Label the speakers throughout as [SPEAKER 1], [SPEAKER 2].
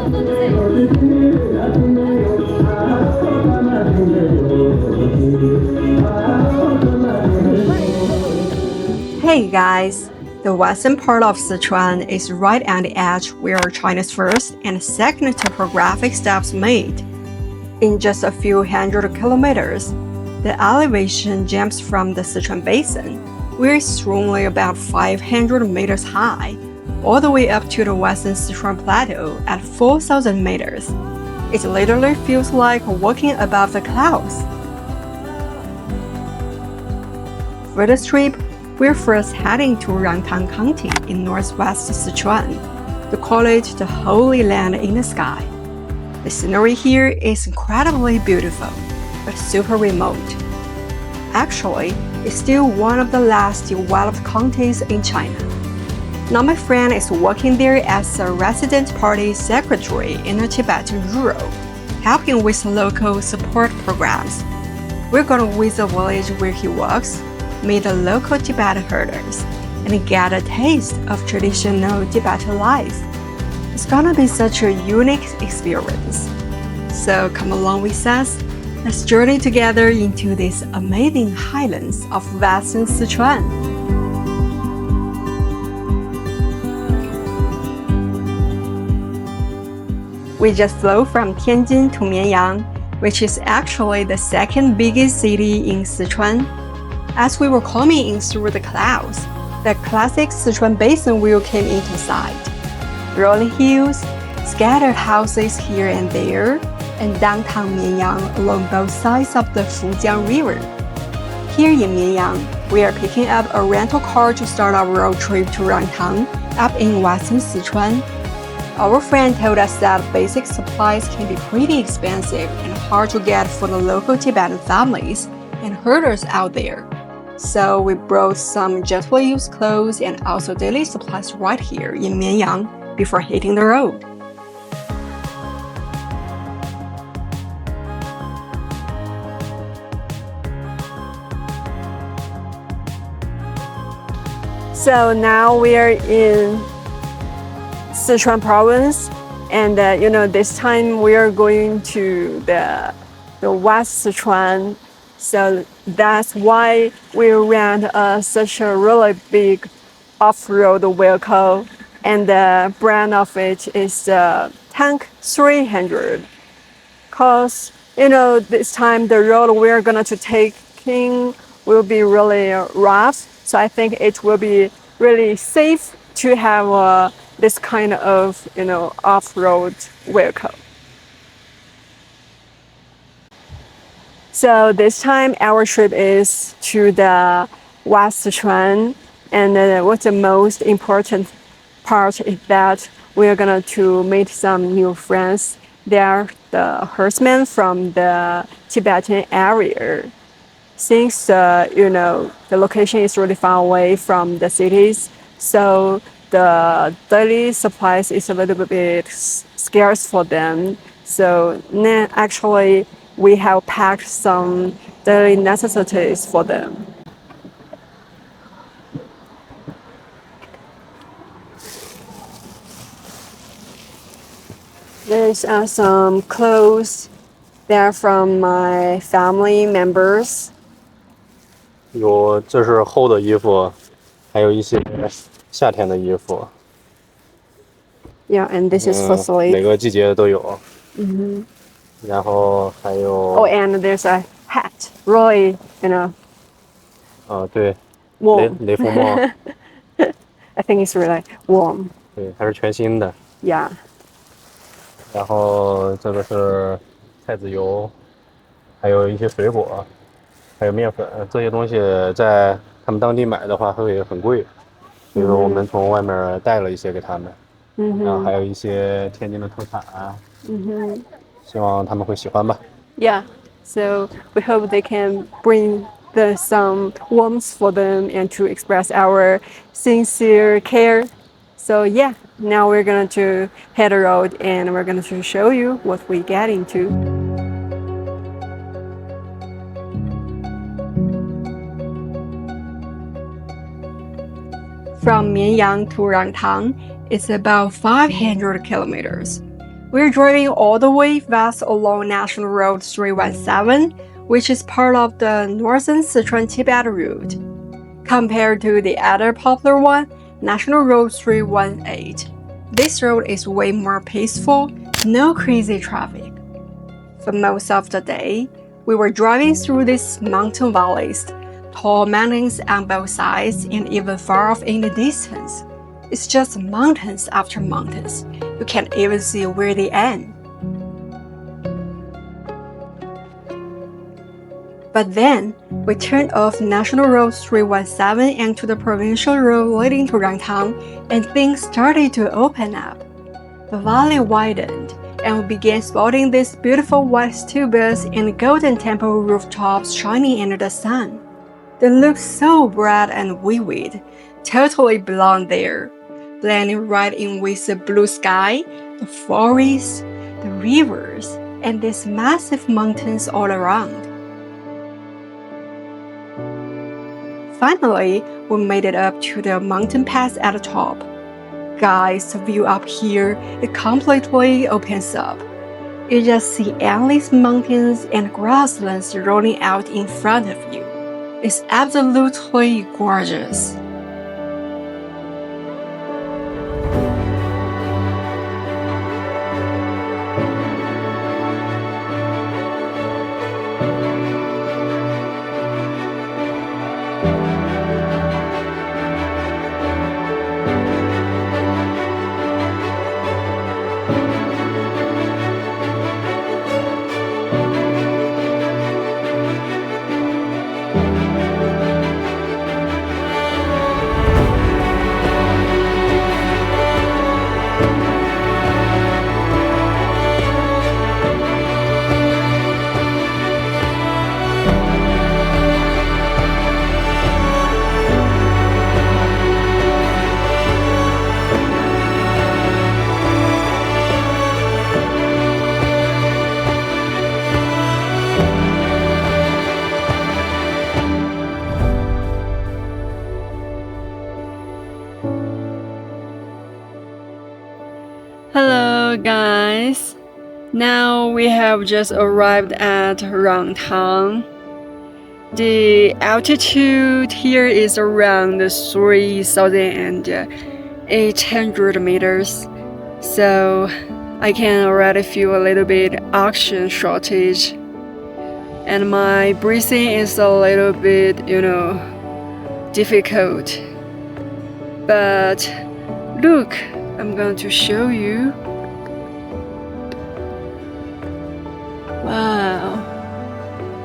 [SPEAKER 1] Hey guys! The western part of Sichuan is right on the edge where China's first and second topographic steps meet. In just a few hundred kilometers, the elevation jumps from the Sichuan Basin, where it's only about 500 meters high, all the way up to the western Sichuan Plateau at 4,000 meters. It literally feels like walking above the clouds. For this trip, we're first heading to Rangbhala County in northwest Sichuan. They call it the Holy Land in the Sky. The scenery here is incredibly beautiful, but super remote. Actually, it's still one of the last developed counties in China. Now my friend is working there as a resident party secretary in a Tibetan rural, helping with local support programs. We're gonna visit the village where he works, meet the local Tibetan herders, and get a taste of traditional Tibetan life. It's gonna be such a unique experience. So come along with us, let's journey together into these amazing highlands of western Sichuan. We just flew from Tianjin to Mianyang, which is actually the second biggest city in Sichuan. As we were coming in through the clouds, the classic Sichuan Basin view came into sight. Rolling hills, scattered houses here and there, and downtown Mianyang along both sides of the Fujiang River. Here in Mianyang, we are picking up a rental car to start our road trip to Rangbhala, up in western Sichuan. Our friend told us that basic supplies can be pretty expensive and hard to get for the local Tibetan families and herders out there. So we brought some gently used clothes and also daily supplies right here in Mianyang before hitting the road. So now we are in Sichuan Province, and this time we are going to the West Sichuan. So that's why we rent such a really big off-road vehicle, and the brand of it is Tank 300. Cause this time the road we're gonna to take will be really rough. So I think it will be really safe to have this kind of off-road vehicle. So this time our trip is to the West Sichuan, and what's the most important part is that we're gonna to meet some new friends. They are the herdsmen from the Tibetan area. Since the location is really far away from the cities, so the daily supplies is a little bit scarce for them. So actually we have packed some daily necessities for them. There's some clothes. They're from my family members.
[SPEAKER 2] 这是厚的衣服，还有一些夏天的衣服。
[SPEAKER 1] Yeah, and this is for sleep.
[SPEAKER 2] 每个季节都有。然后还有。
[SPEAKER 1] Oh, and there's a hat. Really,
[SPEAKER 2] 对。
[SPEAKER 1] warm.
[SPEAKER 2] 雷锋帽。
[SPEAKER 1] I think it's really warm.
[SPEAKER 2] 对，还是全新的。
[SPEAKER 1] Yeah.
[SPEAKER 2] 然后这个是菜籽油，还有一些水果，还有面粉，这些东西在他们当地买的话会很贵，所以说我们从外面带了一些给他们。然后还有一些天津的特产啊。希望他们会喜欢吧。
[SPEAKER 1] Yeah, so we hope they can bring some warmth for them and to express our sincere care. So yeah, now we're going to hit the road and we're going to show you what we get into. From Mianyang to Rangbhala, it's about 500 kilometers. We're driving all the way west along National Road 317, which is part of the northern Sichuan Tibet route. Compared to the other popular one, National Road 318, this road is way more peaceful, no crazy traffic. For most of the day, we were driving through these mountain valleys, tall mountains on both sides and even far off in the distance. It's just mountains after mountains. You can't even see where they end. But then, we turned off National Road 317 and to the provincial road leading to Rangbhala, and things started to open up. The valley widened, and we began spotting these beautiful white stupas and golden temple rooftops shining under the sun. They looked so bright and vivid, totally belong there, blending right in with the blue sky, the forests, the rivers, and these massive mountains all around. Finally, we made it up to the mountain pass at the top. Guys, the view up here, it completely opens up. You just see endless mountains and grasslands rolling out in front of you. It's absolutely gorgeous. Hello guys, now we have just arrived at Rangbhala. The altitude here is around 3,800 meters, so I can already feel a little bit oxygen shortage, and my breathing is a little bit, difficult. But look, I'm going to show you. Wow,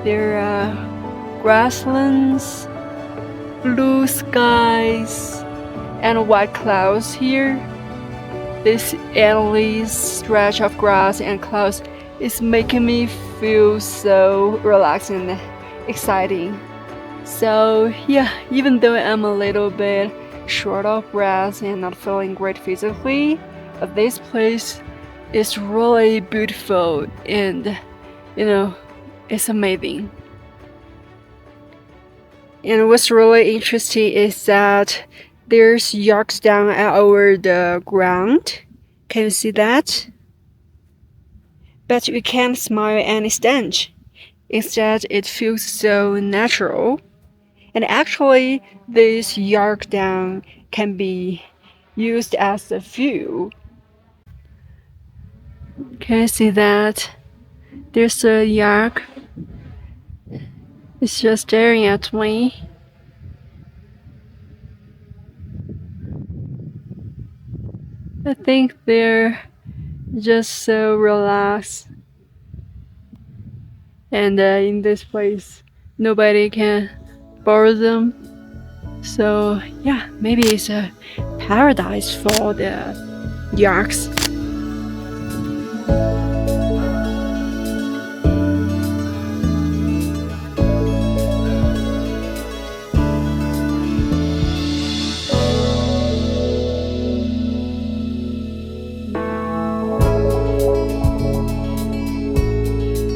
[SPEAKER 1] there are grasslands, blue skies, and white clouds here. This endless stretch of grass and clouds is making me feel so relaxed and exciting. So yeah, even though I'm a little bit short of breath and not feeling great physically, but this place is really beautiful and it's amazing. And what's really interesting is that there's yards down over the ground. Can you see that? But you can't smell any stench. Instead, it feels so natural. And actually, this yak down can be used as a fuel. Can you see that? There's a yak. It's just staring at me. I think they're just so relaxed. And in this place, nobody can bother them. So yeah, maybe it's a paradise for the yaks.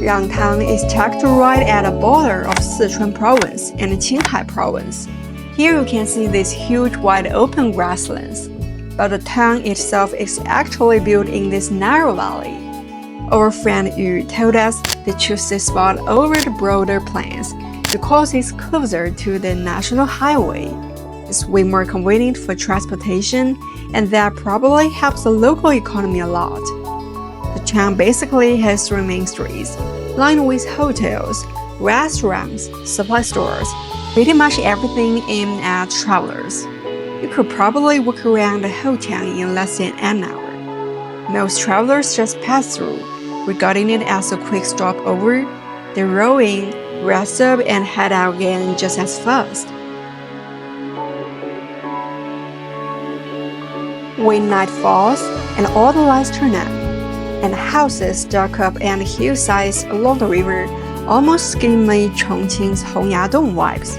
[SPEAKER 1] Rangbhala is tucked right at the border of Sichuan Province and Qinghai Province. Here you can see these huge wide open grasslands. but the town itself is actually built in this narrow valley. Our friend Yu told us they chose this spot over the broader plains because it's closer to the national highway. It's way more convenient for transportation, and that probably helps the local economy a lot. The town basically has 3 main streets, lined with hotels, restaurants, supply stores, pretty much everything aimed at travelers. You could probably walk around the whole town in less than an hour. Most travelers just pass through, regarding it as a quick stopover. They roll in, rest up, and head out again just as fast. When night falls and all the lights turn out, and houses stuck up on the hillsides along the river almost give me Chongqing's Hongyadong vibes.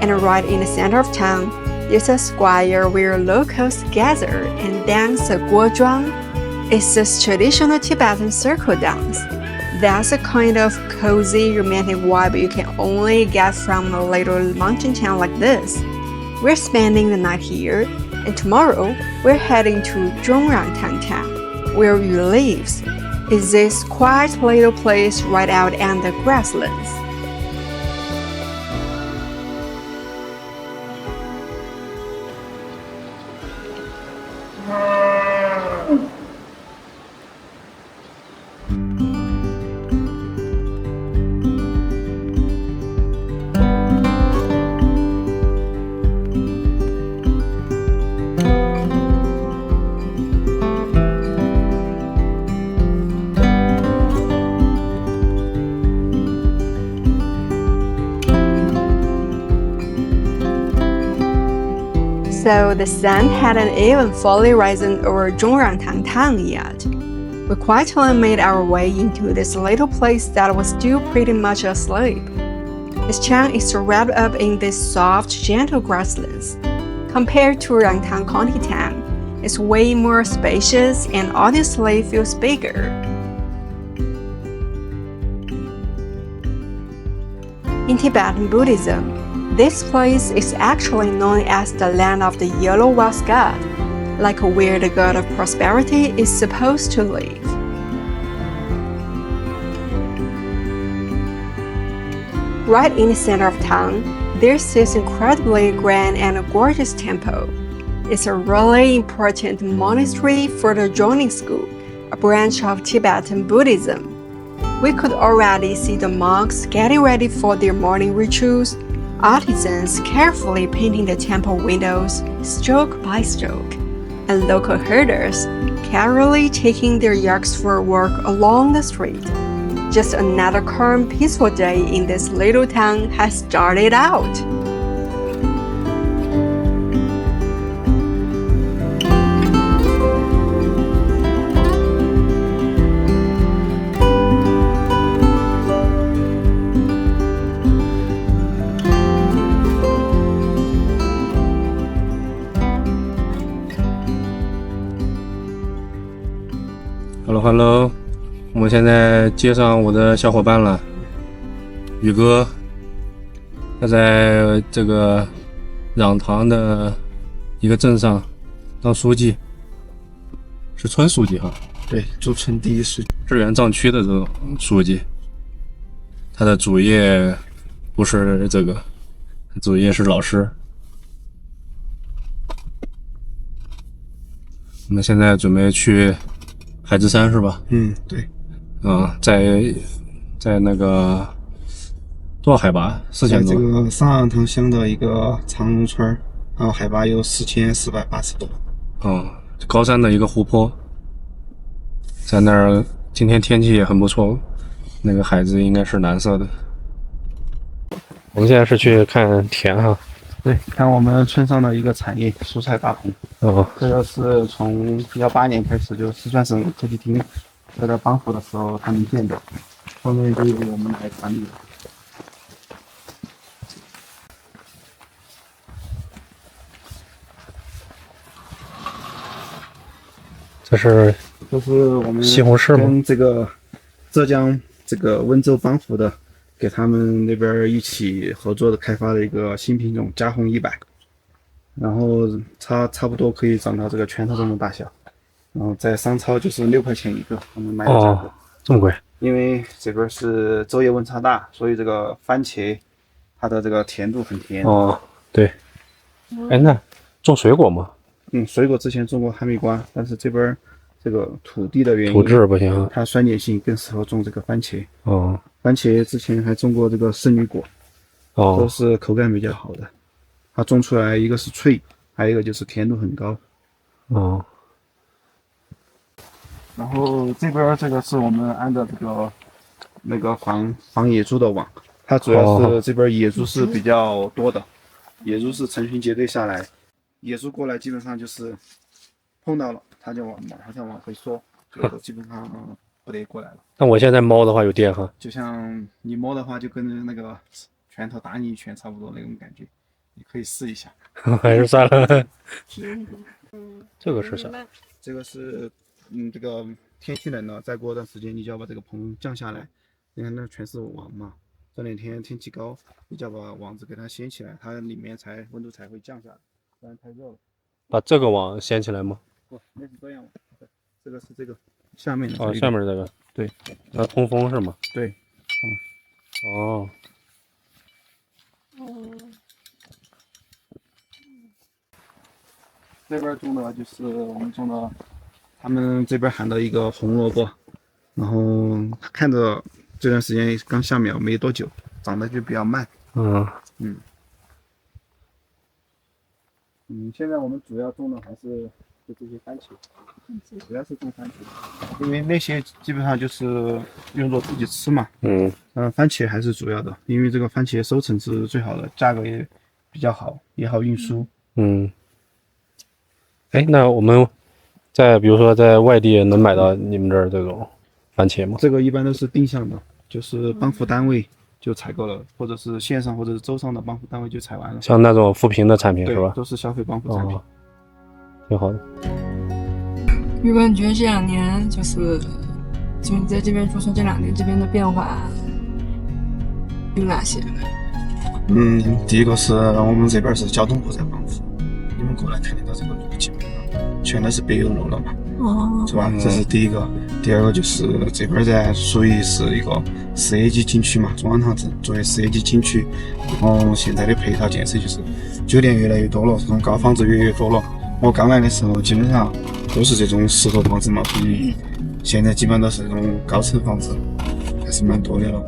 [SPEAKER 1] And right in the center of town, there's a square where locals gather and dance a guozhuang. It's this traditional Tibetan circle dance. That's a kind of cozy, romantic vibe you can only get from a little mountain town like this. We're spending the night here, and tomorrow we're heading to Zhongrangtang town, where Yu lives. It's this quiet little place right out in the grasslands. So the sun hadn't even fully risen over Zhongrangtang town yet. We quietly made our way into this little place that was still pretty much asleep. This town is wrapped up in this soft, gentle grasslands. Compared to Rangbhala County town, it's way more spacious and obviously feels bigger. In Tibetan Buddhism, this place is actually known as the land of the yellow wax god, like where the god of prosperity is supposed to live. Right in the center of town, there's this incredibly grand and gorgeous temple. It's a really important monastery for the Joining School, a branch of Tibetan Buddhism. We could already see the monks getting ready for their morning rituals, artisans carefully painting the temple windows stroke by stroke, and local herders casually taking their yaks for a walk along the street. Just another calm, peaceful day in this little town has started out.
[SPEAKER 2] Hello， 我们现在接上我的小伙伴了，宇哥，他在这个壤塘的一个镇上当书记，是村书记哈。
[SPEAKER 3] 对，驻村第一书记，
[SPEAKER 2] 支援藏区的这种书记。他的主业不是这个，主业是老师。我们现在准备去海之山是吧？
[SPEAKER 3] 嗯，对。
[SPEAKER 2] 在那个多少海拔？4000多。
[SPEAKER 3] 在这个上塘乡的一个长农村，然后海拔有4480多。
[SPEAKER 2] 高山的一个湖泊，在那儿今天天气也很不错，那个海子应该是蓝色的。我们现在是去看田哈。
[SPEAKER 3] 对，看我们村上的一个产业蔬菜大棚。这个是从18年开始就四川省科技厅在这帮扶的时候他们建的，后面就由我们来管理。
[SPEAKER 2] 这是
[SPEAKER 3] 我们
[SPEAKER 2] 西红柿吗？
[SPEAKER 3] 跟这个浙江这个温州帮扶的，给他们那边一起合作的开发的一个新品种嘉红100。然后差不多可以长到这个拳头这么大小。然后在商超就是6块钱一个，我们买的价格。
[SPEAKER 2] 这么贵？
[SPEAKER 3] 因为这边是昼夜温差大，所以这个番茄它的这个甜度很甜。
[SPEAKER 2] 对。哎，那种水果吗？
[SPEAKER 3] 水果之前种过哈密瓜，但是这边这个土地的原因，
[SPEAKER 2] 土质不行，
[SPEAKER 3] 它酸碱性更适合种这个番茄。番茄之前还种过这个圣女果，都是口感比较好的。它种出来一个是脆，还有一个就是甜度很高。然后这边这个是我们安的这个那个防野猪的网，它主要是这边野猪是比较多的，野猪是成群结队下来，野猪过来基本上就是碰到了它就马上往回缩，所以说基本上不得过来了。
[SPEAKER 2] 那我现在猫的话有电哈？
[SPEAKER 3] 就像你摸的话，就跟那个拳头打你一拳差不多那种感觉，你可以试一下。
[SPEAKER 2] 还是算了。这个是啥？
[SPEAKER 3] 这个是这个天气冷了，再过段时间你就要把这个棚降下来。你看那全是网嘛，这两天天气高，你就要把网子给它掀起来，它里面温度才会降下来，不然太热了。
[SPEAKER 2] 把这个网掀起来吗？
[SPEAKER 3] 不，那是这样，这个是这个下面的
[SPEAKER 2] 下面这个。
[SPEAKER 3] 对，
[SPEAKER 2] 它通风是吗？
[SPEAKER 3] 对。这边种的就是我们种的，他们这边喊的一个红萝卜，然后看着这段时间刚下苗没多久，长得就比较慢。现在我们主要种的还是就这些番茄，主要是种番茄，因为那些基本上就是用作自己吃嘛。番茄还是主要的，因为这个番茄收成是最好的，价格也比较好，也好运输。
[SPEAKER 2] 哎，那我们比如说在外地能买到你们这儿这种番茄吗？
[SPEAKER 3] 这个一般都是定向的，就是帮扶单位就采购了，或者是县上或者是州上的帮扶单位就采完了。
[SPEAKER 2] 像那种扶贫的产品是吧？
[SPEAKER 3] 都是消费帮扶产品。
[SPEAKER 2] 挺好的。
[SPEAKER 1] 玉哥，你觉得这2年就你在这边驻村这2年这边的变化有哪些？
[SPEAKER 3] 第一个是我们这边是交通部在帮扶，你们过来看得到这个路基本上全都是柏油路了嘛，是吧？这是第一个。第二个就是这边属于是一个4A 级景区嘛，中安堂镇作为4A 级景区，然后现在的配套建设就是酒店越来越多了，这种高房子越多了。我刚来的时候基本上都是这种石头房子嘛，现在基本都是这种高层房子，还是蛮多的了。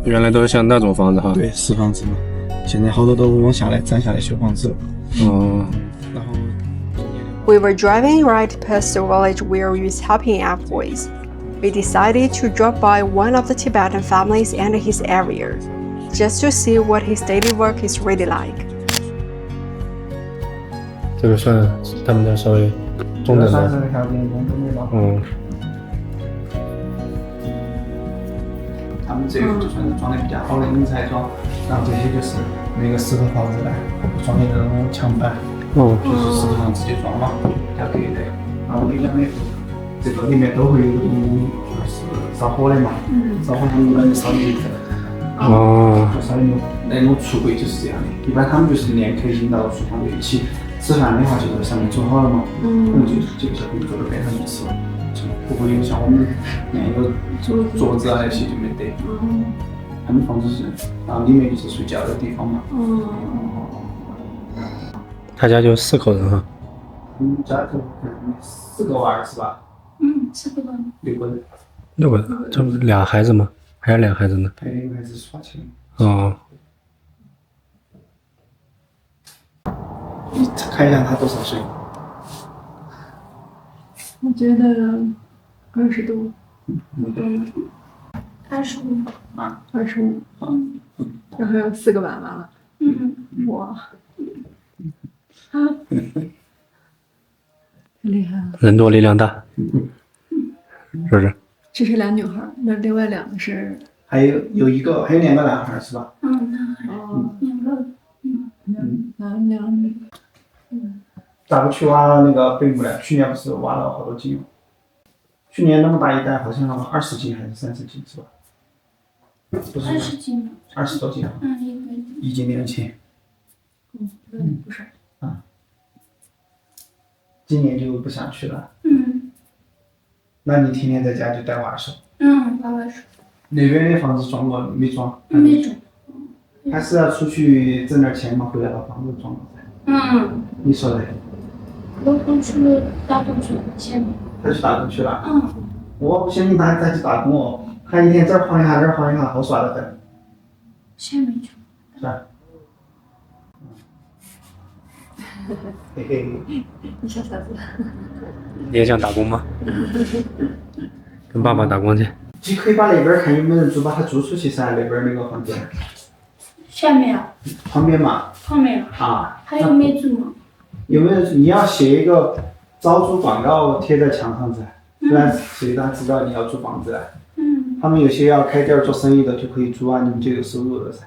[SPEAKER 2] 原来都是像那种房子哈？
[SPEAKER 3] 对，石房子嘛，现在好多都往下来占下来修房子了。然后
[SPEAKER 1] We were driving right past the village where we was helping out boys. We decided to drop by one of the Tibetan families and his area, just to see what his daily work is really like.
[SPEAKER 2] 这个算他们的稍微中等的。
[SPEAKER 3] 他们这个就算是装的比较好的木材桩，然后这些就是那个石头房子来装的那种墙板，就是石头上直接装嘛，加给的。然后里面这个里面都会有就是烧火的嘛，烧火他们一般就烧煤子，就烧那种橱柜就是这样的。一般他们就是连可以引到厨房里去，吃饭的话就在上面煮好了嘛，就小朋友坐到边上去吃，就不会有像我们连一个桌子啊那些就没得。他们房子是，然后里面就是睡觉的地方嘛。
[SPEAKER 2] 他家就4口人哈。
[SPEAKER 3] 家头4个娃儿是吧？4个娃，6个人。
[SPEAKER 2] 6个人，这不是俩孩子吗？还有2孩子呢？
[SPEAKER 3] 还有一个孩子耍钱。你看一下他多少岁？
[SPEAKER 1] 我觉得20多。
[SPEAKER 4] 25
[SPEAKER 1] 啊，25。然后有4个娃娃了。哇。厉害了。
[SPEAKER 2] 人多力量大。是不是？
[SPEAKER 1] 这是俩女孩，那另外2个是？
[SPEAKER 3] 还有2个男孩是吧？
[SPEAKER 4] 男孩，2个。
[SPEAKER 1] 两女。
[SPEAKER 3] 咋不去挖那个北木呢？去年不是挖了好多斤吗？去年那么大一袋，好像20斤还是30斤是吧
[SPEAKER 4] ？20斤。
[SPEAKER 3] 20多斤啊。
[SPEAKER 4] 应该。
[SPEAKER 3] 1斤2000。
[SPEAKER 1] 不是。
[SPEAKER 3] 今年就不想去了。
[SPEAKER 4] 嗯
[SPEAKER 3] 那你天天在家就带娃手？
[SPEAKER 4] 娃娃手
[SPEAKER 3] 那边的房子装过没装？
[SPEAKER 4] 没种。
[SPEAKER 3] 还是要出去挣点钱嘛，回来把房子装了噻。你说嘞？
[SPEAKER 4] 我都去打工去了，前面。
[SPEAKER 3] 他去打工去了。我不相信他再去打工哦，他一天这儿晃一下，这儿晃一下，好耍得很。
[SPEAKER 4] 前面去。
[SPEAKER 3] 是吧？嘿嘿。
[SPEAKER 1] 你小傻子。
[SPEAKER 2] 你也想打工吗？跟爸爸打工去。
[SPEAKER 3] 你可以把那边看有没有人租，把它租出去噻，那边那个房子。
[SPEAKER 4] 前面啊。
[SPEAKER 3] 旁边嘛。
[SPEAKER 4] 旁边
[SPEAKER 3] 啊。
[SPEAKER 4] 还有没租吗？
[SPEAKER 3] 有没有？你要写一个招租广告贴在墙上噻，不然谁他知道你要租房子啊？他们有些要开店做生意的就可以租啊，你们就有收入了噻。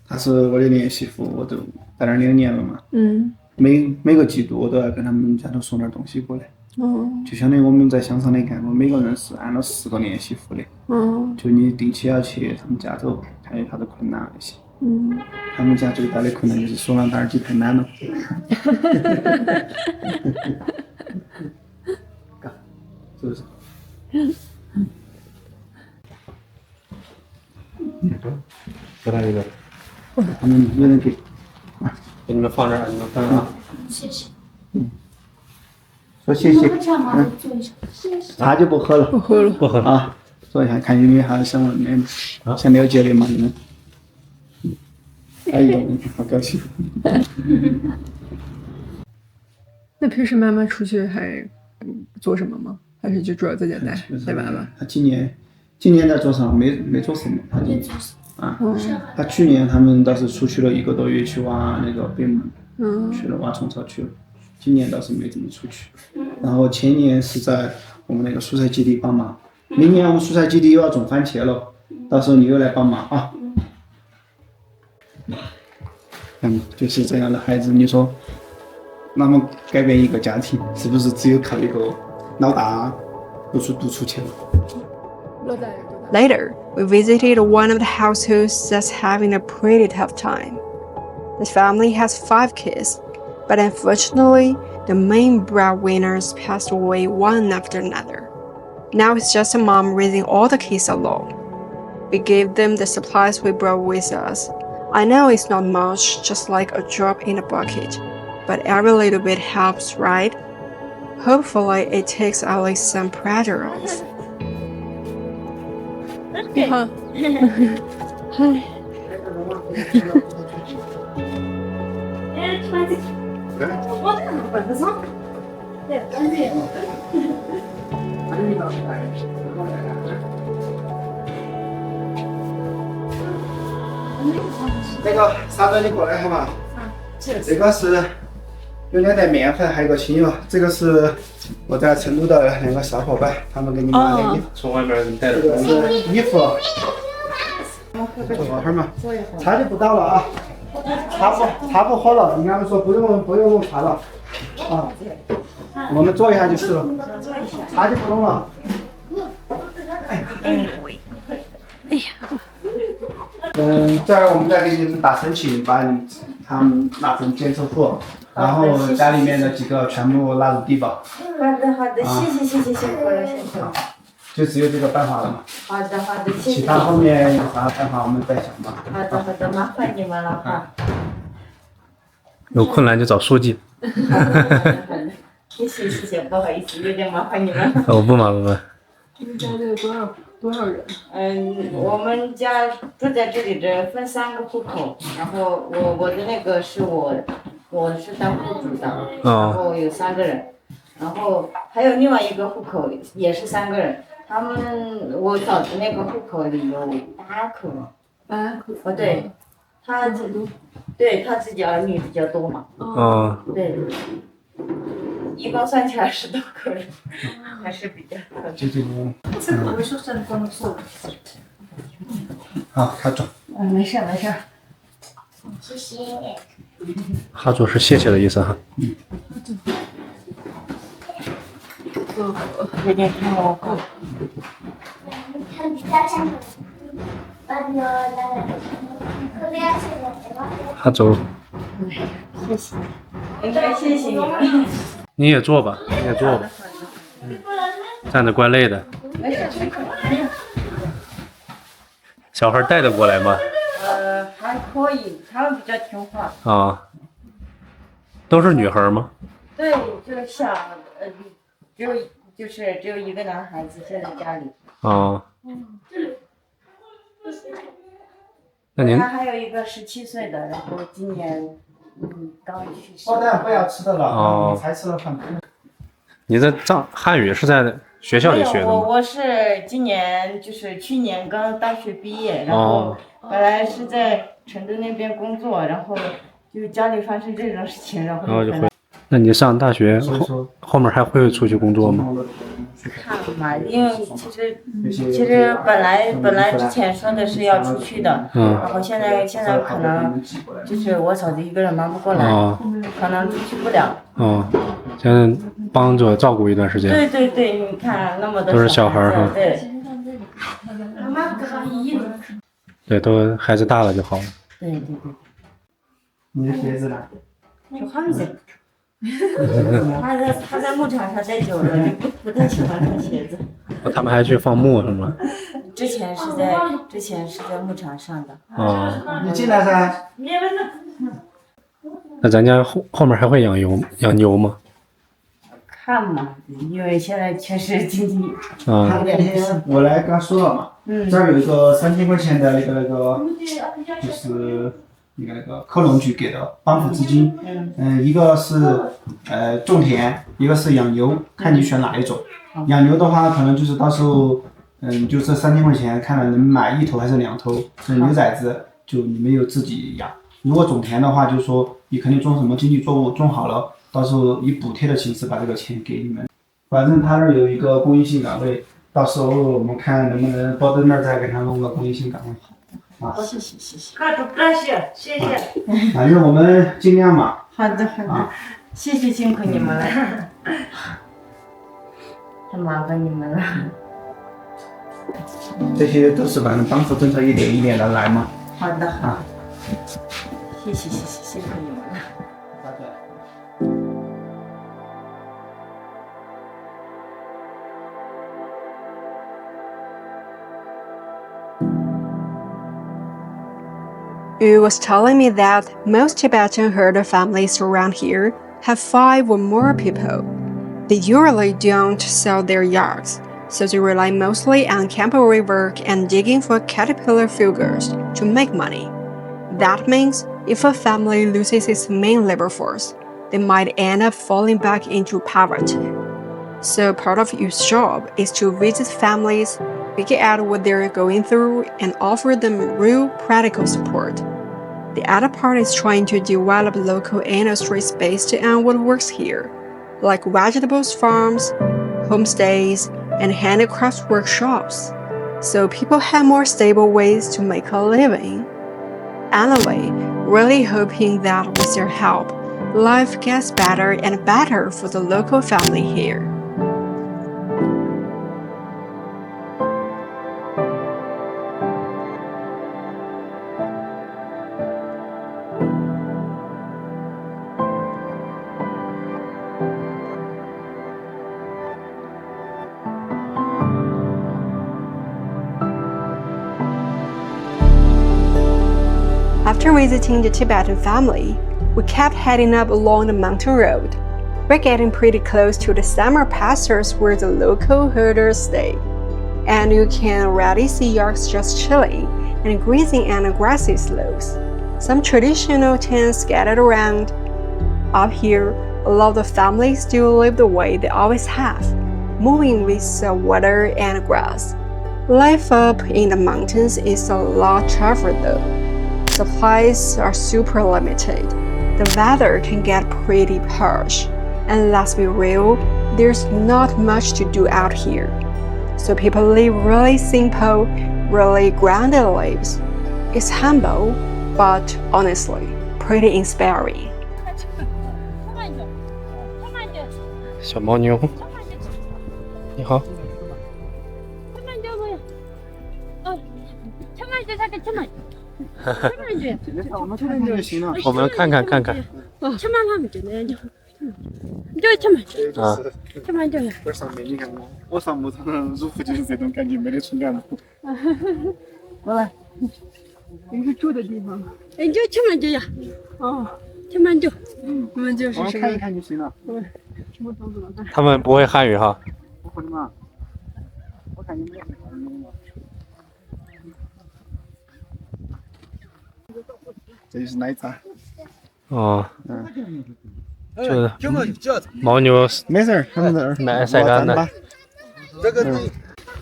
[SPEAKER 3] 她是我的连媳妇，我都在那儿2年了嘛。每个季度我都要跟他们家头送点东西过来。就相当于我们在乡上的干部，每个人是按了4个连媳妇的。就你定期要去他们家头看有啥子困难那些。他们家最大的困难就是手上打耳机太难了。是不是？
[SPEAKER 2] 给他一个。
[SPEAKER 3] 他们没人给。
[SPEAKER 2] 给你们放这儿，你们分啊。
[SPEAKER 4] 谢谢。
[SPEAKER 3] 说谢谢。
[SPEAKER 4] 喝茶吗？坐一下。谢谢。
[SPEAKER 3] 茶就不喝了。
[SPEAKER 2] 不喝了。
[SPEAKER 3] 啊，坐一下，看有没有啥想问的，想了解的嘛，你们。哎呦，好高兴。
[SPEAKER 1] 那平时妈妈出去还做什么吗？还是就主要在家带娃娃？
[SPEAKER 3] 他今年在桌上没做什么，他就他去年他们倒是出去了1个多月去挖那个北门，去了挖虫草去了，今年倒是没怎么出去。然后前年是在我们那个蔬菜基地帮忙，明年我们蔬菜基地又要种番茄了，到时候你又来帮忙啊。就是这样的孩子，你说那么改变一个家庭，是不是只有靠一个老大读出去了
[SPEAKER 1] ？Later, we visited one of the households that's having a pretty tough time. The family has 5 kids, but unfortunately, the main breadwinners passed away one after another. Now it's just a mom raising all the kids alone. We gave them the supplies we brought with us. I know it's not much, just like a drop in a bucket, but every little bit helps, right? Hopefully, it takes at least some pressure off. 你好。嗨。
[SPEAKER 3] 那个傻子，你过来好吧？这个是有2袋面粉，还有个清油。这个是我在成都的那个小伙伴，他们给你买的衣服。
[SPEAKER 2] 从外面带的。
[SPEAKER 3] 这个是衣服。坐会儿嘛，茶就不倒了啊。茶不喝了，你跟他们说不用弄茶了啊。我们坐一下就是了，茶就不弄了。这儿我们再给你们打申请，把他们拿成检测户，然后家里面的几个全部纳入低保。
[SPEAKER 5] 好的，谢谢，辛苦了，辛苦了。
[SPEAKER 3] 就只有这个办法了嘛。
[SPEAKER 5] 好的，谢谢。
[SPEAKER 3] 其他后面有啥办法我们再想吧。
[SPEAKER 5] 好的，麻烦你们了哈。
[SPEAKER 2] 有困难就找书记。
[SPEAKER 5] 谢谢，不好意思，有点麻烦你们。
[SPEAKER 2] 我不麻烦。
[SPEAKER 1] 你们家这有多少人？
[SPEAKER 5] 我们家住在这里的分3个户口，然后我的那个是我是当户主的，然后有3个人，然后还有另外一个户口也是3个人，我找的那个户口里有8口。
[SPEAKER 1] 8口。
[SPEAKER 5] 哦，对，他自己儿女比较多嘛。对。一共算起来10多个人，还是比较多。
[SPEAKER 3] 就这种。好，卡住。
[SPEAKER 5] 没事。
[SPEAKER 4] 谢谢。
[SPEAKER 2] 哈主是谢谢的意思哈。
[SPEAKER 5] 有点看我够。
[SPEAKER 2] 哈主。
[SPEAKER 5] 谢谢。应该谢谢你们。
[SPEAKER 2] 你也坐吧，你也坐吧。站着怪累的。小孩带得过来吗？
[SPEAKER 5] 还可以，他们比较听话。
[SPEAKER 2] 啊，都是女孩吗？
[SPEAKER 5] 对，就是小，只有一个男孩子，现在家里。
[SPEAKER 2] 啊。那您？
[SPEAKER 5] 他还有一个17岁的，然后今年刚去世。
[SPEAKER 3] 包蛋不要吃的了，才吃了饭。
[SPEAKER 2] 你的汉语是在学校里学的吗？
[SPEAKER 5] 我是今年就是去年刚大学毕业，然后本来是在成都那边工作，然后就家里发生这种事情，然后就回来。
[SPEAKER 2] 那你上大学后面还会出去工作吗？
[SPEAKER 5] 看嘛，因为其实本来之前说的是要出去的，然后现在可能就是我嫂子一个人忙不过来，可能出去不了。
[SPEAKER 2] 现在帮着照顾一段时间。
[SPEAKER 5] 对，你看那么多
[SPEAKER 2] 都是小孩哈。
[SPEAKER 5] 对。
[SPEAKER 2] 对，都孩子大了就好了。
[SPEAKER 5] 对。
[SPEAKER 3] 你的鞋子呢？
[SPEAKER 5] 就汉子。他在牧场上待久了，就不太喜欢穿鞋子。
[SPEAKER 2] 他们还去放牧是吗？
[SPEAKER 5] 之前是在牧场上的。
[SPEAKER 3] 你进来噻。
[SPEAKER 2] 那咱家后面还会养牛吗？
[SPEAKER 5] 看嘛，因为现在确实经济
[SPEAKER 3] 他那天我来跟他说了嘛，这儿有一个3000块钱的那个，就是那个科农局给的帮扶资金，一个是种田，一个是养牛，看你选哪一种。养牛的话，可能就是到时候就这3000块钱，看能买1头还是2头，是牛崽子，就你们有自己养。如果种田的话，就是说你肯定种什么经济作物，种好了，到时候以补贴的形式把这个钱给你们。反正他那儿有一个公益性岗位，到时候我们看能不能包在那儿再给他弄个公益性岗位。
[SPEAKER 5] 谢谢。感谢。
[SPEAKER 3] 反正我们尽量嘛。
[SPEAKER 5] 好的，谢谢辛苦你们了，太麻烦你们了。
[SPEAKER 3] 这些都是反正帮扶政策一点一点的来嘛。
[SPEAKER 5] 好的。谢谢辛苦你们了。
[SPEAKER 1] Yu was telling me that most Tibetan herder families around here have 5 or more people. They usually don't sell their yards, so they rely mostly on temporary work and digging for caterpillar figures to make money. That means if a family loses its main labor force, they might end up falling back into poverty. So part of Yu's job is to visit families, figure out what they're going through, and offer them real practical support. The other part is trying to develop local industries based on what works here, like vegetables farms, homestays, and handicraft workshops, so people have more stable ways to make a living. Anyway, really hoping that with their help, life gets better and better for the local family here. After visiting the Tibetan family, we kept heading up along the mountain road. We're getting pretty close to the summer pastures where the local herders stay, and you can already see yaks just chilling and grazing on the grassy slopes. Some traditional tents scattered around. Up here, a lot of families still live the way they always have, moving with water and grass. Life up in the mountains is a lot tougher though. Supplies are super limited. The weather can get pretty harsh, and let's be real, there's not much to do out here. So people live really simple, really grounded lives. It's humble, but honestly, pretty inspiring.
[SPEAKER 2] 小牦牛，你好。
[SPEAKER 3] 我们看看就行了。
[SPEAKER 2] 我们看看。
[SPEAKER 6] 천만 하면 되네. 저 천만.
[SPEAKER 2] 啊，
[SPEAKER 6] 천만 좀.
[SPEAKER 3] 这上面你看我上木场入户就是这种感觉，没得冲感。过来，
[SPEAKER 1] 一个住的地方。
[SPEAKER 6] 哎，就천만 줘야.
[SPEAKER 1] 哦，
[SPEAKER 6] 천만 줘.
[SPEAKER 1] 我们就是
[SPEAKER 3] 我们
[SPEAKER 1] 什么
[SPEAKER 3] 看一看就行了。
[SPEAKER 1] 什么房子了？
[SPEAKER 2] 他们不会汉语哈。
[SPEAKER 3] 不会的嘛，我看你们也会看的嘛。这就是奶茶。
[SPEAKER 2] 哦，
[SPEAKER 3] 嗯，
[SPEAKER 2] 这牦牛
[SPEAKER 3] 没事儿，他们这儿
[SPEAKER 2] 奶晒干的。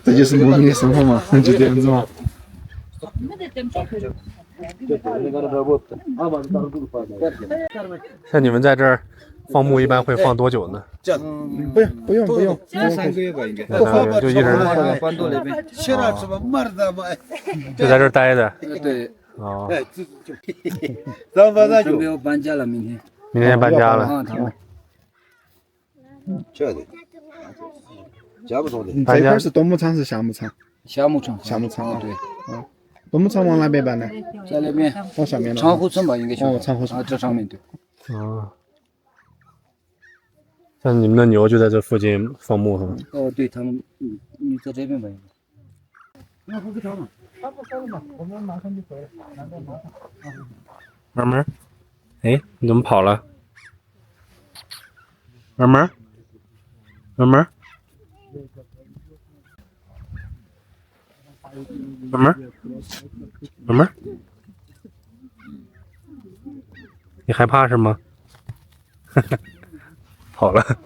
[SPEAKER 3] 这就是牧民的生活嘛，就这样子嘛。
[SPEAKER 2] 像你们在这儿放牧一般会放多久呢？
[SPEAKER 3] 不用
[SPEAKER 7] 3个月吧，应该。
[SPEAKER 2] 就一直
[SPEAKER 7] 关渡那边。
[SPEAKER 2] 就在这儿待着。
[SPEAKER 7] 对。
[SPEAKER 2] 哦，
[SPEAKER 7] 准备要搬家了，明天。
[SPEAKER 2] 明天搬家了。
[SPEAKER 7] 啊，他们。这的。家不错的。
[SPEAKER 3] 这块是冬牧场是夏牧场？
[SPEAKER 7] 夏牧场。
[SPEAKER 3] 夏牧场啊，
[SPEAKER 7] 对。
[SPEAKER 3] 嗯，冬牧场往哪边搬呢？
[SPEAKER 7] 在那边。
[SPEAKER 3] 往上面了。
[SPEAKER 7] 长湖村吧，应该是。
[SPEAKER 3] 哦，长湖村。
[SPEAKER 7] 啊，这上面对。
[SPEAKER 2] 哦。像你们的牛就在这附近放牧是吗？
[SPEAKER 7] 哦，对他们，你在这边吧。
[SPEAKER 3] 那不是长吗？差不多了嘛，我们马上就回来。
[SPEAKER 2] 慢慢。哎，你怎么跑了？慢慢。慢慢。慢慢。慢慢。你害怕是吗？跑了。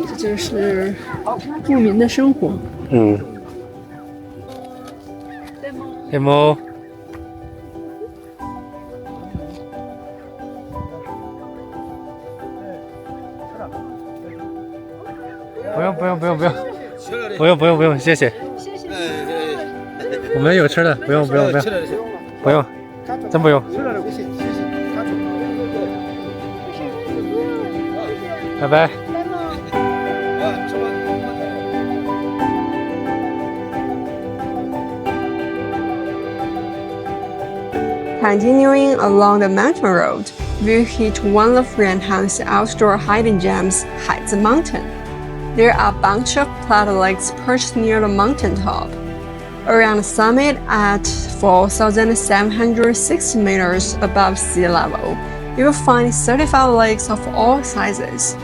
[SPEAKER 1] 这就是牧民的生活。
[SPEAKER 2] 嗯。黑猫。不用，谢谢。我们有吃的，不用，真不用。拜拜。
[SPEAKER 1] Continuing along the mountain road, we hit one of Rantan's outdoor hiding gems, Highland Mountain. There are a bunch of plateau lakes perched near the mountain top. Around the summit at 4,760 meters above sea level, you will find 35 lakes of all sizes.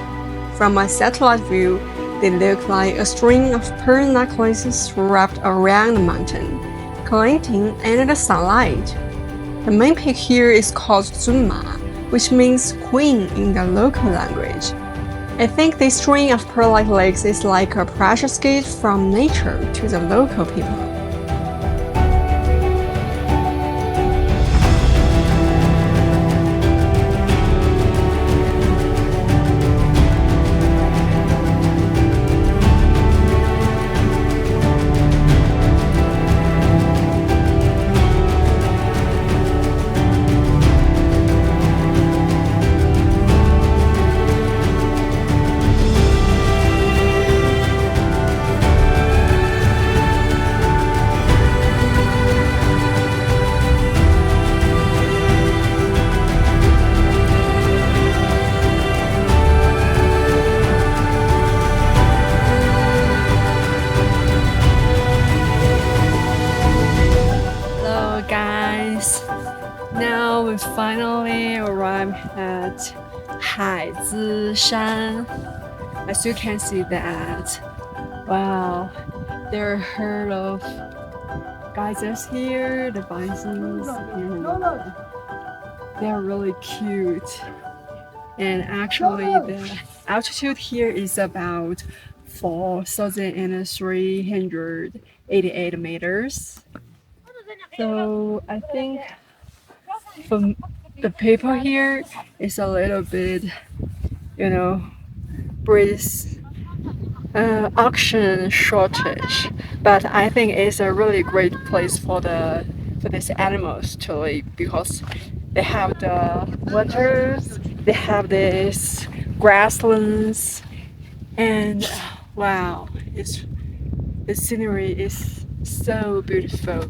[SPEAKER 1] From a satellite view, they look like a string of pearl necklaces wrapped around the mountain, glinting under the sunlight. The main peak here is called Zunma, which means queen in the local language. I think this string of pearl-like lakes is like a precious gift from nature to the local people. Now we finally arrived at Haizishan. As you can see that, wow, there are a herd of geysers here, the bisons, and they're really cute. And actually the altitude here is about 4,388 meters. So I think for the people here is a little bit, breeze oxygen shortage, but I think it's a really great place for these animals to live because they have the waters, they have this grasslands, And wow, the scenery is so beautiful,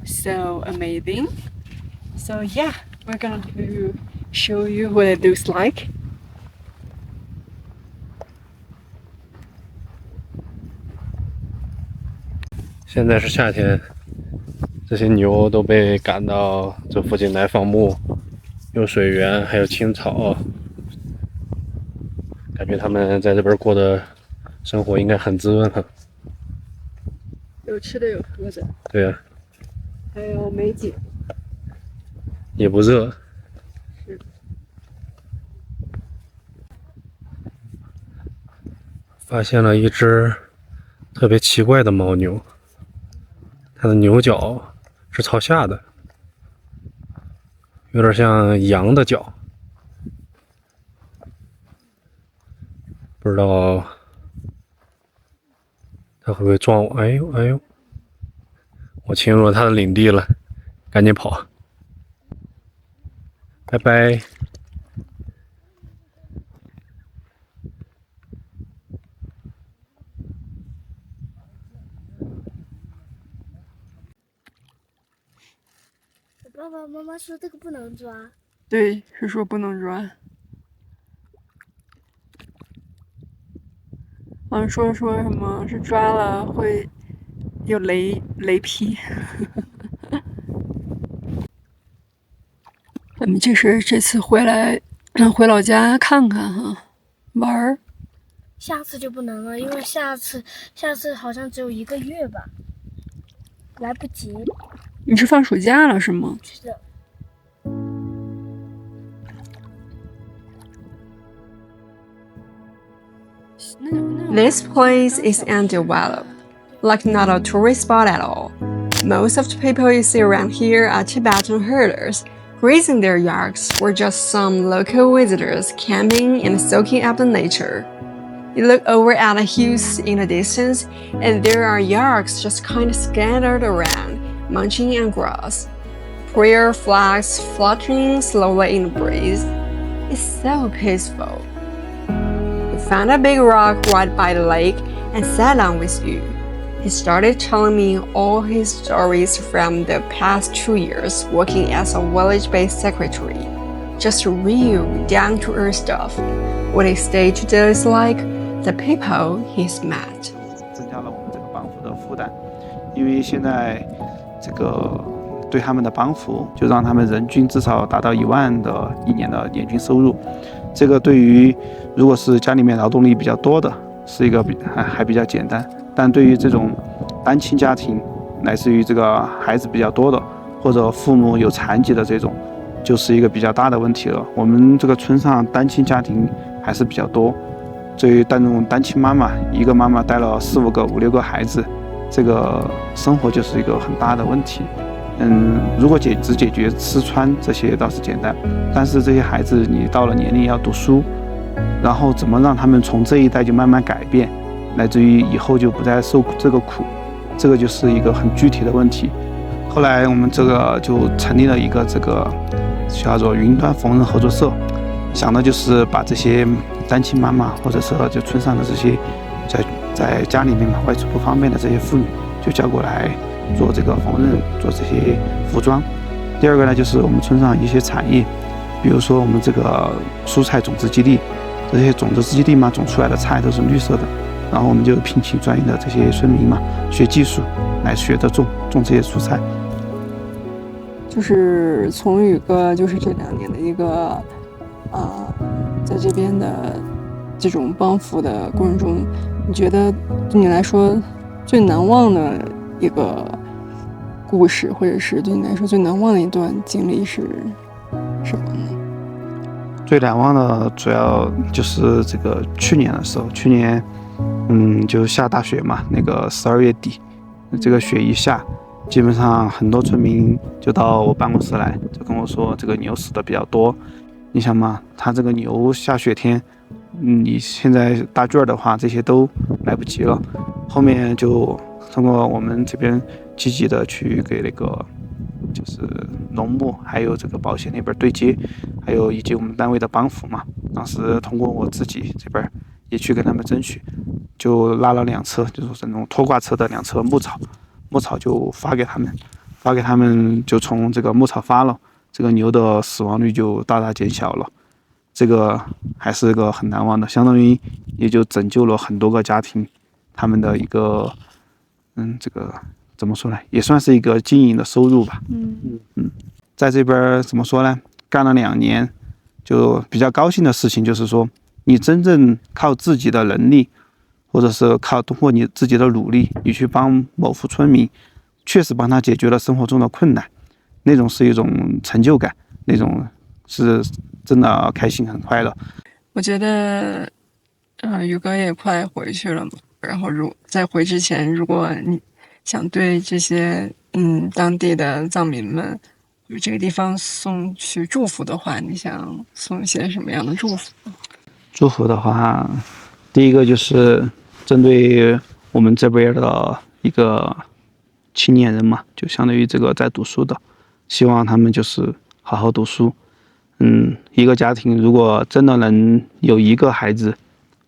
[SPEAKER 1] so amazing. So yeah, we're going to show you what it looks like.
[SPEAKER 2] 现在是夏天，这些牛都被赶到这附近来放牧，有水源，还有青草，感觉他们在这边过的生活应该很滋润哈。
[SPEAKER 1] 有吃的，有喝的。
[SPEAKER 2] 对啊，
[SPEAKER 1] 还有美景，
[SPEAKER 2] 也不热。
[SPEAKER 1] 是。
[SPEAKER 2] 发现了一只特别奇怪的牦牛，它的牛角是朝下的，有点像羊的角，不知道它会不会撞我？哎呦哎呦！我侵入了它的领地了，赶紧跑！拜拜！
[SPEAKER 4] 爸爸妈妈说这个不能抓。
[SPEAKER 1] 对，是说不能抓。好像说什么是抓了会有雷劈。咱们这次回老家看看哈，玩儿。
[SPEAKER 4] 下次就不能了，因为下次好像只有1个月吧，来不及。
[SPEAKER 1] 你是放暑假了是吗？
[SPEAKER 4] 是的。
[SPEAKER 1] This place is undeveloped, like not a tourist spot at all. Most of the people you see around here are Tibetan herders, grazing their yaks, or just some local visitors camping and soaking up the nature. You look over at the hills in the distance, and there are yaks just kind of scattered around, munching on grass. Prayer flags fluttering slowly in the breeze. It's so peaceful. We found a big rock right by the lake and sat down with you. He started telling me all his stories from the past 2 years working as a village-based secretary. Just real, down-to-earth stuff. What his day-to-day is like, the people he's met.
[SPEAKER 3] 增加了我们这个帮扶的负担，因为现在这个对他们的帮扶，就让他们人均至少达到1万的1年的年均收入。这个对于如果是家里面劳动力比较多的，是一个还比较简单，但对于这种单亲家庭，乃至于这个孩子比较多的，或者父母有残疾的这种，就是一个比较大的问题了。我们这个村上单亲家庭还是比较多，对于那种单亲妈妈，一个妈妈带了4、5个、5、6个孩子，这个生活就是一个很大的问题。如果只解决吃穿这些倒是简单，但是这些孩子你到了年龄要读书，然后怎么让他们从这一代就慢慢改变，乃至于以后就不再受这个苦，这个就是一个很具体的问题。后来我们这个就成立了一个这个叫做云端缝纫合作社，想的就是把这些单亲妈妈或者是就村上的这些在家里面外出不方便的这些妇女，就叫过来做这个缝纫，做这些服装。第二个呢，就是我们村上一些产业，比如说我们这个蔬菜种子基地，这些种子基地嘛，种出来的菜都是绿色的，然后我们就聘请专业的这些村民嘛，学技术来学着种这些蔬菜。
[SPEAKER 1] 就是从宇哥就是这2年的一个在这边的这种帮扶的过程中，你觉得对你来说最难忘的一个故事，或者是对你来说最难忘的一段经历是什么呢？
[SPEAKER 3] 最难忘的主要就是这个去年的时候，去年就下大雪嘛，那个12月底，这个雪一下，基本上很多村民就到我办公室来，就跟我说这个牛死的比较多。你想嘛，他这个牛下雪天，你现在大圈的话，这些都来不及了。后面就通过我们这边积极的去给那个就是农牧还有这个保险那边对接，还有以及我们单位的帮扶嘛。当时通过我自己这边也去跟他们争取，就拉了2车，就是那种拖挂车的2车牧草就发给他们，就从这个牧草发了，这个牛的死亡率就大大减小了。这个还是一个很难忘的，相当于也就拯救了很多个家庭，他们的一个这个怎么说呢，也算是一个经营的收入吧。在这边怎么说呢，干了2年，就比较高兴的事情就是说，你真正靠自己的能力，或者是通过你自己的努力，你去帮某户村民，确实帮他解决了生活中的困难，那种是一种成就感，那种是真的开心很快乐。
[SPEAKER 1] 我觉得，宇哥也快回去了嘛。然后在回之前，如果你想对这些当地的藏民们，就这个地方送去祝福的话，你想送一些什么样的祝福？
[SPEAKER 3] 祝福的话，第一个就是针对我们这边的一个青年人嘛，就相当于这个在读书的，希望他们就是好好读书。一个家庭如果真的能有一个孩子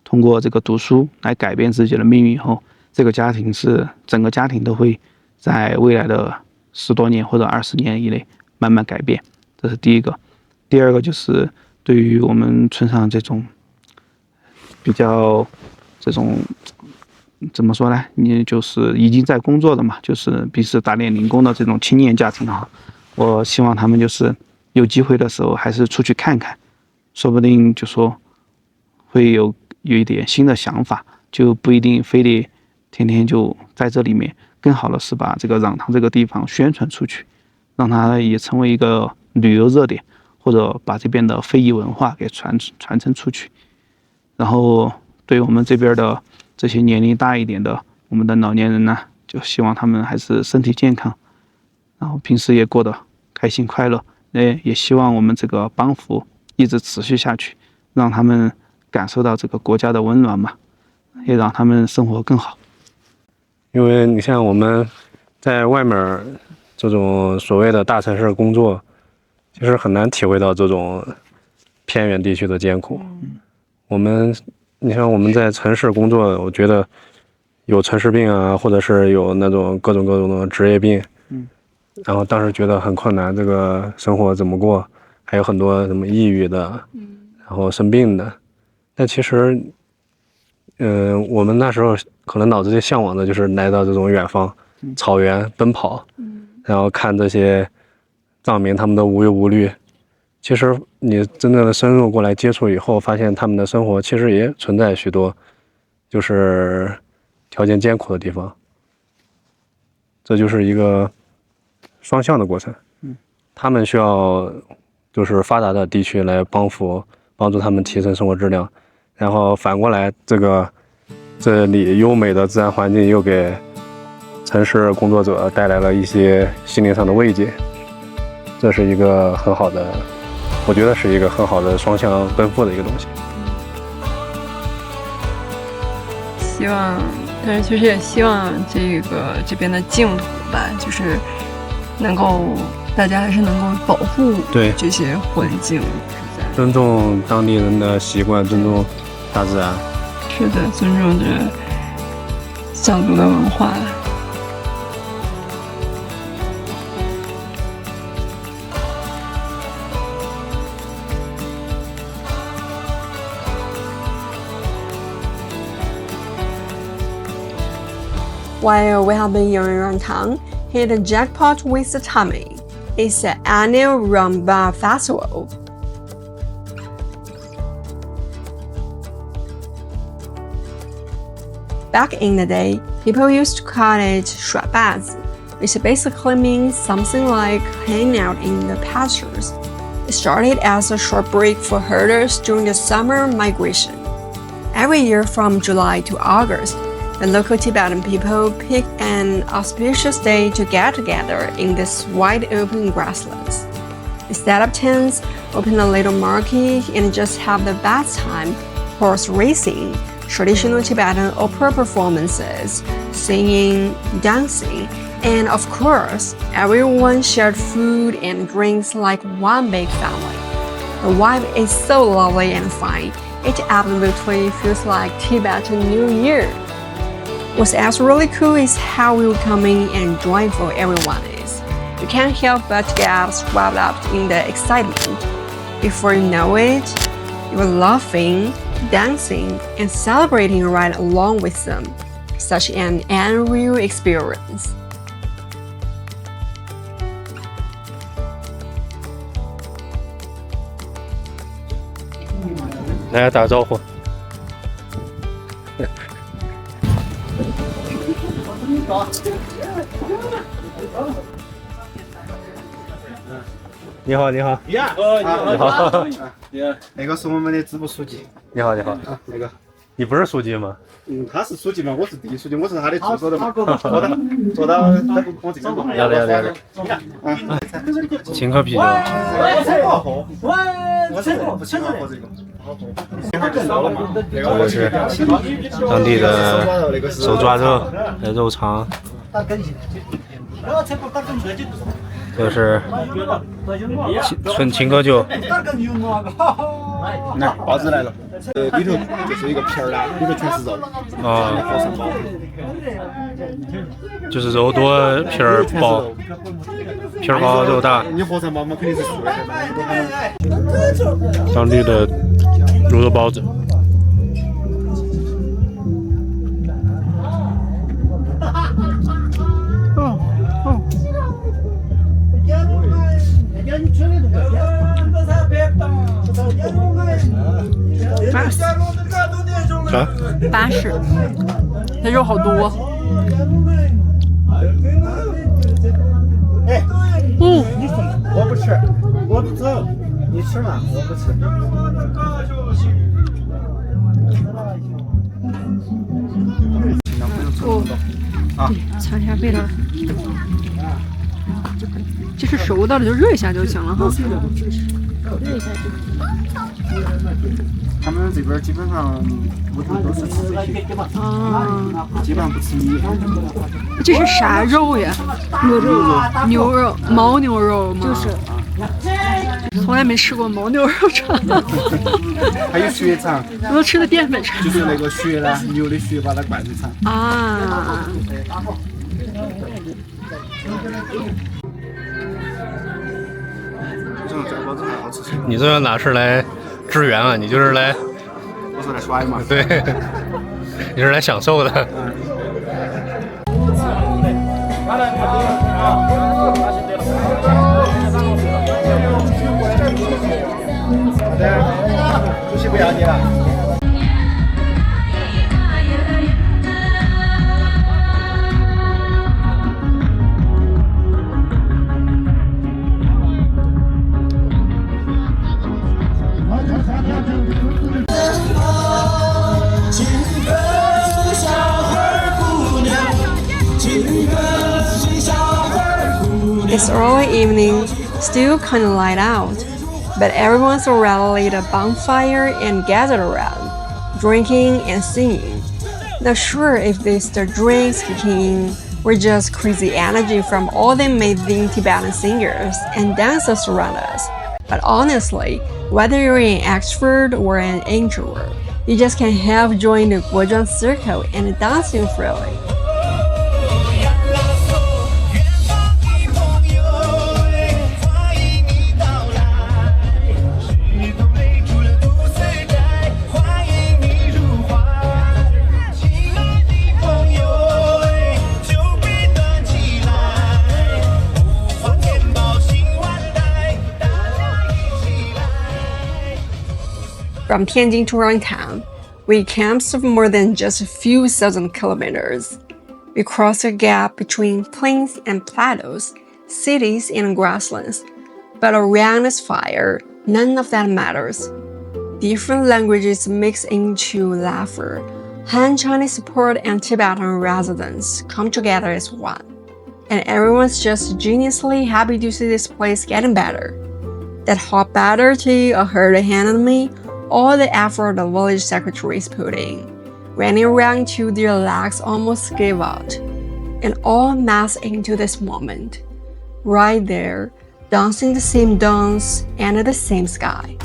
[SPEAKER 3] 通过这个读书来改变自己的命运以后，这个家庭整个家庭都会在未来的10多年或者20年以内慢慢改变，这是第一个。第二个就是对于我们村上这种比较这种怎么说呢，你就是已经在工作的嘛，就是彼此打点零工的这种青年家庭啊，我希望他们就是有机会的时候还是出去看看，说不定就说会有一点新的想法，就不一定非得天天就在这里面。更好的是把这个壤塘这个地方宣传出去，让它也成为一个旅游热点，或者把这边的非遗文化给传承出去。然后对我们这边的这些年龄大一点的我们的老年人呢，就希望他们还是身体健康，然后平时也过得开心快乐。也希望我们这个帮扶一直持续下去，让他们感受到这个国家的温暖嘛，也让他们生活更好。
[SPEAKER 2] 因为你像我们在外面这种所谓的大城市工作，其实很难体会到这种偏远地区的艰苦。你像我们在城市工作，我觉得有城市病啊，或者是有那种各种的职业病，然后当时觉得很困难，这个生活怎么过，还有很多什么抑郁的，然后生病的。但其实我们那时候可能脑子里向往的就是来到这种远方草原奔跑，然后看这些藏民他们的无忧无虑。其实你真正的深入过来接触以后，发现他们的生活其实也存在许多就是条件艰苦的地方，这就是一个双向的过程。他们需要就是发达的地区来帮助他们提升生活质量，然后反过来这里优美的自然环境又给城市工作者带来了一些心灵上的慰藉，这是一个很好的，我觉得是一个很好的双向奔赴的一个东西。
[SPEAKER 1] 但是其实也希望这边的净土吧，就是大家还是能够保护这些环境，
[SPEAKER 2] 尊重当地人的习惯，尊重大自然。
[SPEAKER 1] 是的，尊重着藏族的文化。While we have been in Rangbhala, hit the jackpot with the tummy. It's the annual Rangbhala festival. Back in the day, people used to call it 耍把子, which basically means something like hanging out in the pastures. It started as a short break for herders during the summer migration. Every year from July to August, the local Tibetan people pick an auspicious day to get together in this wide open grasslands. They set up tents, open a little market, and just have the best time: horse racing, traditional Tibetan opera performances, singing, dancing, and of course, everyone shared food and drinks like one big family. The vibe is so lovely and fine, it absolutely feels like Tibetan New Year. What's else really cool is how welcoming and joyful everyone is. You can't help but get swept up in the excitement. Before you know it, you're laughing, dancing, and celebrating right along with them. Such an unreal experience.
[SPEAKER 2] 来打个招呼。你好，你好。你好。
[SPEAKER 3] 那个是我们的支部书记。
[SPEAKER 2] 你好，你好。
[SPEAKER 3] 啊，那个。
[SPEAKER 2] 你不是书记吗？
[SPEAKER 3] 他是书记嘛，我是地书记，我是他的助手的嘛。坐到我这边嘛。
[SPEAKER 2] 要的，要的，要的。请喝啤酒。我不喜欢喝这个。这个是当地的手抓肉，还有肉肠。这是纯青稞酒。
[SPEAKER 3] 来，包子来了。里头就是一个皮儿啦，里头全是肉。
[SPEAKER 2] 啊。
[SPEAKER 3] 火山包。
[SPEAKER 2] 就是肉多皮儿薄，皮儿薄肉大。
[SPEAKER 3] 你火山包嘛，肯定是素的。
[SPEAKER 2] 当地的卤肉包子。啥
[SPEAKER 1] ？80，它肉好多。
[SPEAKER 3] 我不吃，我不走，你吃嘛，我不吃。
[SPEAKER 1] 啊，擦一下味道。这是熟的了，就热一下就行了哈。热一下就。
[SPEAKER 3] 他们这边基本上屋头都是吃这些，基本上不吃米。
[SPEAKER 1] 这是啥肉呀？牛肉，牦牛肉吗？就是。从来没吃过牦牛肉肠。
[SPEAKER 3] 还有血肠。
[SPEAKER 1] 我都吃的淀粉肠。
[SPEAKER 3] 就是那个血啦，牛的血把它灌成肠。
[SPEAKER 1] 啊。
[SPEAKER 2] 你这哪是来支援啊？你就是来，
[SPEAKER 3] 我是来耍的嘛。
[SPEAKER 2] 对，你是来享受的。
[SPEAKER 3] 好的，主席不要你了。
[SPEAKER 1] It's early evening, still kind of light out, but everyone's already lit a bonfire and gathered around, drinking and singing. Not sure if it's the drinks kicking in or just crazy energy from all the amazing Tibetan singers and dancers around us. But honestly, whether you're an extrovert or an introvert, you just can't help joining the Guozhuang circle and dancing freely. From Tianjin to Rangbhala, we camped for more than just a few thousand kilometers. We crossed a gap between plains and plateaus, cities and grasslands. But around this fire, none of that matters. Different languages mix into laughter. Han Chinese support and Tibetan residents come together as one. And everyone's just genuinely happy to see this place getting better. That hot batter tea heard handed me, all the effort the village secretaries put in, running around till their legs almost gave out, and all massed into this moment, right there, dancing the same dance under the same sky.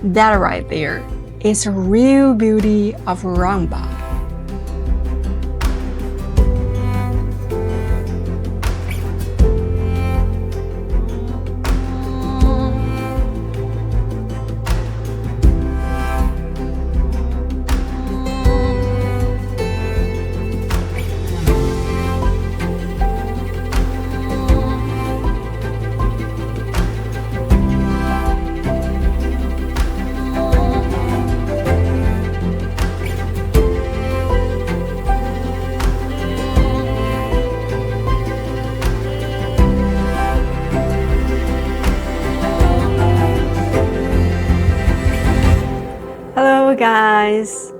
[SPEAKER 1] That right there is a real beauty of Rangbhala. Hello guys!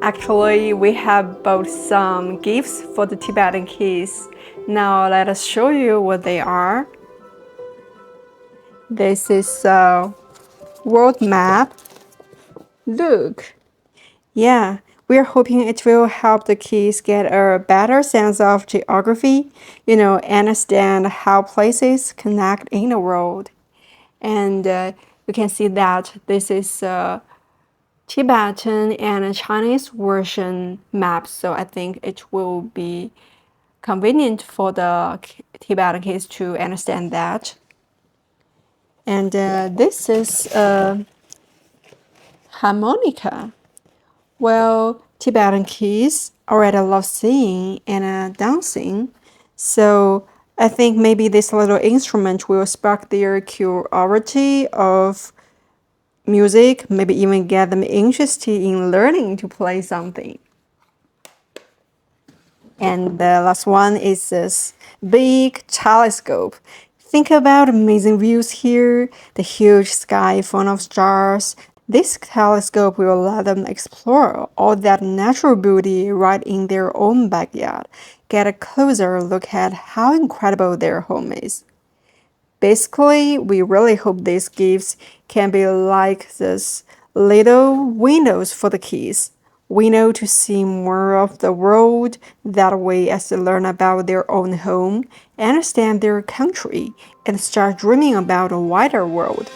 [SPEAKER 1] Actually, we have bought some gifts for the Tibetan kids. Now let us show you what they are. This is a world map. Look! Yeah, we're hoping it will help the kids get a better sense of geography, understand how places connect in the world. And you can see that this is Tibetan and Chinese version maps, so I think it will be convenient for the Tibetan kids to understand that. And this is a harmonica. Well, Tibetan kids already love singing and dancing, so I think maybe this little instrument will spark their curiosity of music, maybe even get them interested in learning to play something. And the last one is this big telescope. Think about amazing views here, the huge sky full of stars. This telescope will let them explore all that natural beauty right in their own backyard. Get a closer look at how incredible their home is. Basically, we really hope these gifts can be like this little windows for the kids. We know to see more of the world that way as they learn about their own home, understand their country, and start dreaming about a wider world.